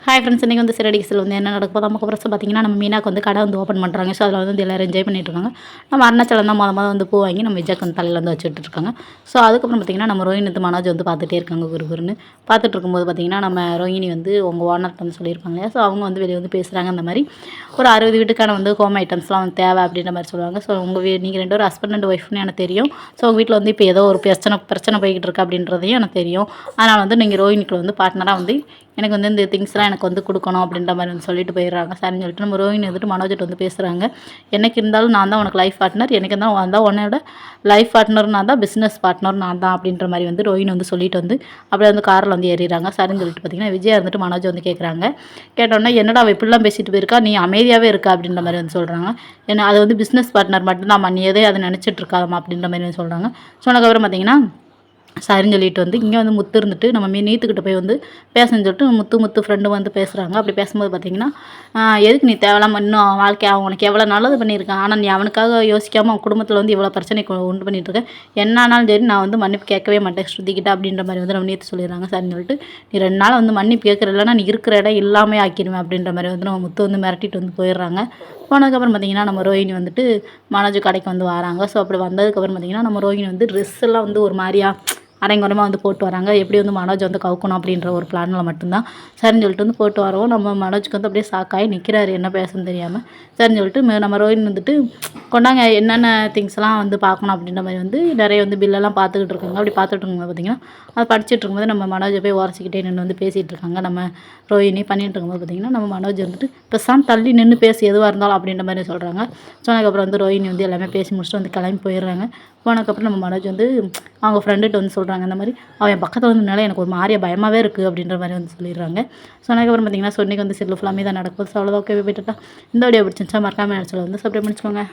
Hi friends, இன்றைக்கி வந்து சிறடிக்ஸில் வந்து என்ன நடக்க போது நமக்கு ஃபஸ்ட்டு பார்த்தீங்கன்னா நம்ம மீனாக்கு வந்து கடை வந்து ஓப்பன் பண்ணுறாங்க. ஸோ அதில் வந்து எல்லோரும் என்ஜாய் பண்ணிட்டு இருக்காங்க. நம்ம அருணாச்சலம் தான் மொதல் வந்து பூ வாங்கி நம்ம விஜய்க்கு வந்து தலையில் வந்து வச்சுட்டு இருக்காங்க. ஸோ அதுக்கப்புறம் பார்த்தீங்கன்னா நம்ம ரோஹினி வந்து மனோஜ் வந்து பார்த்துட்டே இருக்காங்க குருன்னு பார்த்துட்டு இருக்கும்போது பார்த்தீங்கன்னா நம்ம ரோஹினி வந்து உங்கள் ஓனர்கிட்ட வந்து சொல்லியிருப்பாங்க இல்லையா. ஸோ அவங்க வந்து வெளியே வந்து பேசுகிறாங்க. அந்த மாதிரி ஒரு 60 வீட்டுக்கான வந்து ஹோம் ஐட்டம்ஸ்லாம் வந்து தேவை அப்படின்ற மாதிரி சொல்லுவாங்க. ஸோ நீங்கள் 2 பேரும் ஹஸ்பண்ட் அண்ட் ஒய்ஃப்னு எனக்கு தெரியும். ஸோ உங்கள் வீட்டில் வந்து இப்போ ஏதோ ஒரு பிரச்சனை போய்கிட்டு இருக்கு அப்படின்றதையும் எனக்கு தெரியும். அதனால் வந்து நீங்கள் ரோஹினிக்கு வந்து பார்ட்னராக வந்து எனக்கு வந்து இந்த திங்ஸ்லாம் எனக்கு வந்து கொடுக்கணும் அப்படின்ற மாதிரி வந்து சொல்லிட்டு போயிடுறாங்க. சரின்னு சொல்லிட்டு நம்ம ரோஹினி வந்துட்டு மனோஜிட்ட வந்து பேசுகிறாங்க. எனக்கு இருந்தாலும் நான் தான் உனக்கு லைஃப் பார்ட்னர், எனக்கு தான் வந்தால் உன்னோட லைஃப் பார்ட்னர் நான் தான், பிஸ்னஸ் பார்ட்னர் நான் தான் அப்படின்ற மாதிரி வந்து ரோஹினி வந்து சொல்லிட்டு வந்து அப்படியே வந்து காரில் வந்து ஏறிடுறாங்க. சரின்னு சொல்லிட்டு பார்த்தீங்கன்னா விஜயா இருந்துட்டு மனோஜ் வந்து கேட்குறாங்க. கேட்டோன்னா என்னடா அவள் இப்படிலாம் பேசிட்டு போயிருக்கா, நீ அமைதியாகவே இருக்கா அப்படின்ற மாதிரி வந்து சொல்கிறாங்க. ஏன்னா அது வந்து பிஸ்னஸ் பார்ட்னர் மட்டும்தான், நீ எதே அதை நினச்சிட்டு இருக்காதம்மா அப்படின்ற மாதிரி வந்து சொல்கிறாங்க. சொன்னதுக்கப்புறம் பார்த்தீங்கன்னா சரின்னு சொல்லிட்டு வந்து இங்கே வந்து முத்து இருந்துட்டு நம்ம நீத்துக்கிட்ட போய் வந்து பேசணும்னு சொல்லிட்டு முத்து ஃப்ரெண்டு வந்து பேசுகிறாங்க. அப்படி பேசும்போது பார்த்தீங்கன்னா எதுக்கு நீ தேவையில்லாமல் இன்னும் வாழ்க்கை அவனுக்கு எவ்வளோ நல்லது பண்ணியிருக்கான், ஆனால் நீ அவனுக்காக யோசிக்காமல் அவன் குடும்பத்தில் வந்து இவ்வளோ பிரச்சனை உண்டு பண்ணிட்டுருக்கேன், என்னானாலும் சரி நான் வந்து மன்னிப்பு கேட்கவே மாட்டேன் ஸ்ருதிக்கிட்ட அப்படின்ற மாதிரி வந்து நம்ம நீத்து சொல்லிடுறாங்க. சரின்னு சொல்லிட்டு நீ 2 நாள் வந்து மன்னிப்பு கேட்குற, இல்லைன்னா நீ இருக்கிற இடம் எல்லாமே ஆக்கிடுவேன் அப்படின்ற மாதிரி வந்து நம்ம முத்து வந்து மிரட்டிட்டு வந்து போயிடுறாங்க. போனதுக்கப்புறம் பார்த்திங்கன்னா நம்ம ரோஹினி வந்துட்டு மனோஜ் கடைக்கு வந்து வராங்க. ஸோ அப்படி வந்ததுக்கப்புறம் பார்த்திங்கன்னா நம்ம ரோஹினி வந்து ட்ரெஸ் எல்லாம் வந்து ஒரு மாதிரியா அரைங்குறமாக வந்து போட்டு வராங்க. எப்படி வந்து மனோஜ் வந்து கவுக்கணும் அப்படின்ற ஒரு பிளானில் மட்டும்தான். சரின்னு சொல்லிட்டு வந்து போட்டு வரவும் நம்ம மனோஜ்க்கு வந்து அப்படியே ஷாக்காகி நிற்கிறாரு, என்ன பேசுன்னு தெரியாமல். சரின்னு சொல்லிட்டு நம்ம ரோஹினி வந்துட்டு கொண்டாங்க என்னென்ன திங்ஸ்லாம் வந்து பார்க்கணும் அப்படின்ற மாதிரி வந்து நிறைய வந்து பில்லெல்லாம் பார்த்துக்கிட்டு இருக்காங்க. அப்படி பார்த்துட்டு இருக்கும்போது பார்த்திங்கன்னா அதை படிச்சுட்டு இருக்கும்போது நம்ம மனோஜை போய் உரசிக்கிட்டே நின்று வந்து பேசிகிட்டு இருக்காங்க. நம்ம ரோஹினி பண்ணிகிட்டு இருக்கும்போது பார்த்திங்கன்னா நம்ம மனோஜ் வந்துட்டு பெருசாக தள்ளி நின்று பேசி எதுவாக இருந்தாலும் அப்படின்ற மாதிரி சொல்கிறாங்க. சொன்னதுக்கப்புறம் வந்து ரோஹினி வந்து எல்லாமே பேசி முடிச்சுட்டு வந்து கிளம்பி போயிடுறாங்க. போனதுக்கப்புறம் நம்ம மனோஜ் வந்து அவங்க ஃப்ரெண்டுகிட்ட வந்து சொல்கிறாங்க, இந்த மாதிரி அவன் என் பக்கத்தில் வந்ததுனால எனக்கு ஒரு மாதிரியா பயமாகவே இருக்குது அப்படின்ற மாதிரி வந்து சொல்லிடுறாங்க. சொன்னதுக்கப்புறம் பார்த்திங்கன்னா சொன்னிக்கு வந்து செல்லு ஃபுல்லாமே தான் நடக்கும். ஸோ அவ்வளோதான், ஓகே போய்ட்டுட்டா. இந்த வீடியோ பிடிச்சிருந்துச்சா மறக்காம சொல்ல வந்து சப்ஸ்கிரைப் பண்ணிச்சுக்கோங்க.